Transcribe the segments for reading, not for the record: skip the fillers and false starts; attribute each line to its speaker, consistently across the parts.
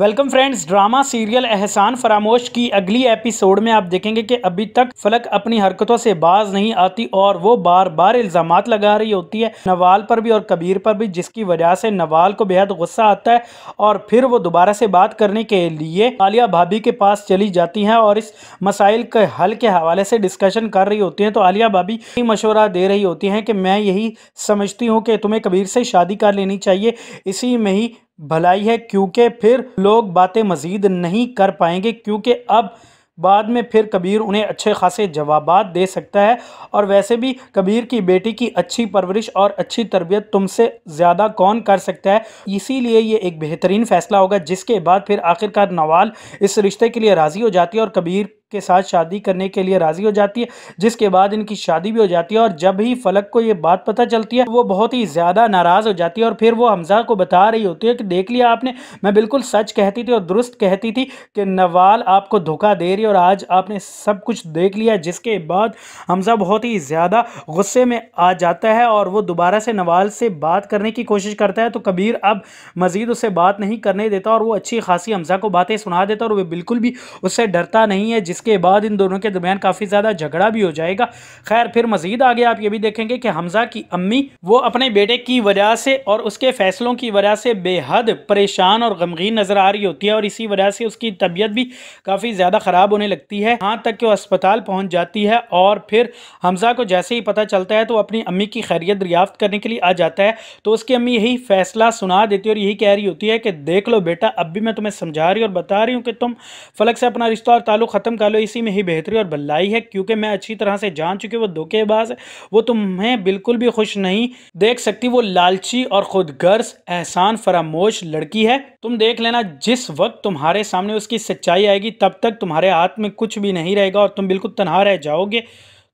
Speaker 1: Welcome friends. Drama serial एहसान फरामोश की अगली एपिसोड में आप देखेंगे कि अभी तक फलक अपनी हरकतों से बाज नहीं आती और वो बार बार इल्ज़ामात लगा रही होती है नवाल पर भी और कबीर पर भी, जिसकी वजह से नवाल को बेहद गुस्सा आता है और फिर वो दोबारा से बात करने के लिए आलिया भाभी के पास चली जाती हैं और इस मसाइल के हल के हवाले से डिस्कशन कर रही होती हैं। तो आलिया भाभी मशवरा दे रही होती हैं कि मैं यही समझती हूँ कि तुम्हें कबीर से शादी कर लेनी चाहिए, इसी में ही भलाई है, क्योंकि फिर लोग बातें मज़ीद नहीं कर पाएंगे, क्योंकि अब बाद में फिर कबीर उन्हें अच्छे खासे जवाबात दे सकता है। और वैसे भी कबीर की बेटी की अच्छी परवरिश और अच्छी तरबियत तुमसे ज़्यादा कौन कर सकता है, इसीलिए ये एक बेहतरीन फ़ैसला होगा। जिसके बाद फिर आखिरकार नवाल इस रिश्ते के लिए राज़ी हो जाती है और कबीर के साथ शादी करने के लिए राज़ी हो जाती है, जिसके बाद इनकी शादी भी हो जाती है। और जब ही फलक को ये बात पता चलती है वो बहुत ही ज़्यादा नाराज़ हो जाती है और फिर वो हमज़ा को बता रही होती है कि देख लिया आपने, मैं बिल्कुल सच कहती थी और दुरुस्त कहती थी कि नवाल आपको धोखा दे रही है और आज आपने सब कुछ देख लिया। जिसके बाद हमज़ा बहुत ही ज़्यादा गुस्से में आ जाता है और वो दोबारा से नवाल से बात करने की कोशिश करता है। तो कबीर अब मज़ीद उससे बात नहीं करने देता और वो अच्छी खासी हमज़ा को बातें सुना देता और वो बिल्कुल भी उससे डरता नहीं है, जिसके बाद इन दोनों के दरमियान काफ़ी ज़्यादा झगड़ा भी हो जाएगा। खैर, फिर मज़ीद आगे आप ये भी देखेंगे कि हमज़ा की अम्मी वो अपने बेटे की वजह से और उसके फैसलों की वजह से बेहद परेशान और गमगीन नज़र आ रही होती है और इसी वजह से उसकी तबीयत भी काफ़ी ज़्यादा ख़राब होने लगती है, यहाँ तक कि वो अस्पताल पहुँच जाती है। और फिर हमज़ा को जैसे ही पता चलता है तो अपनी अम्मी की खैरियत दरियाफ्त करने के लिए आ जाता है। तो उसकी अम्मी यही फैसला सुना देती है और यही कह रही होती है कि देख लो बेटा, अब भी मैं तुम्हें समझा रही और बता रही हूँ कि तुम फलक से अपना रिश्ता और ताल्लुक़ ख़त्म कर लो, इसी में ही बेहतरी और भलाई है, क्योंकि मैं अच्छी तरह से जान चुकी हूँ वो धोखेबाज है, वो तुम्हें बिल्कुल भी खुश नहीं देख सकती, वो लालची और खुदगर्ज एहसान फरामोश लड़की है। तुम देख लेना, जिस वक्त तुम्हारे सामने उसकी सच्चाई आएगी तब तक तुम्हारे हाथ में कुछ भी नहीं रहेगा और तुम बिल्कुल तनहा रह जाओगे।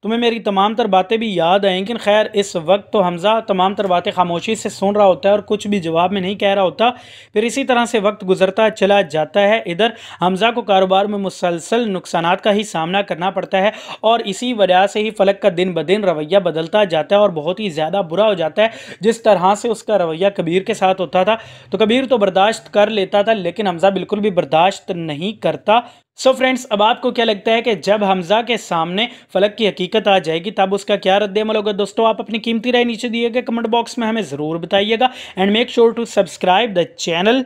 Speaker 1: तुम्हें मेरी तमाम तर बातें भी याद आएंगी। खैर, इस वक्त तो हमज़ा तमाम तर बातें खामोशी से सुन रहा होता है और कुछ भी जवाब में नहीं कह रहा होता। फिर इसी तरह से वक्त गुजरता चला जाता है। इधर हमज़ा को कारोबार में मुसलसल नुकसानात का ही सामना करना पड़ता है और इसी वजह से ही फलक का दिन ब दिन रवैया बदलता जाता है और बहुत ही ज़्यादा बुरा हो जाता है। जिस तरह से उसका रवैया कबीर के साथ होता था तो कबीर तो बर्दाश्त कर लेता था, लेकिन हमज़ा बिल्कुल भी बर्दाश्त नहीं करता। सो फ्रेंड्स, अब आपको क्या लगता है कि जब हमज़ा के सामने फलक की हकीकत आ जाएगी तब उसका क्या रद्द-ए-अमल होगा? दोस्तों, आप अपनी कीमती राय नीचे दिए गए कमेंट बॉक्स में हमें ज़रूर बताइएगा and make sure to subscribe the channel.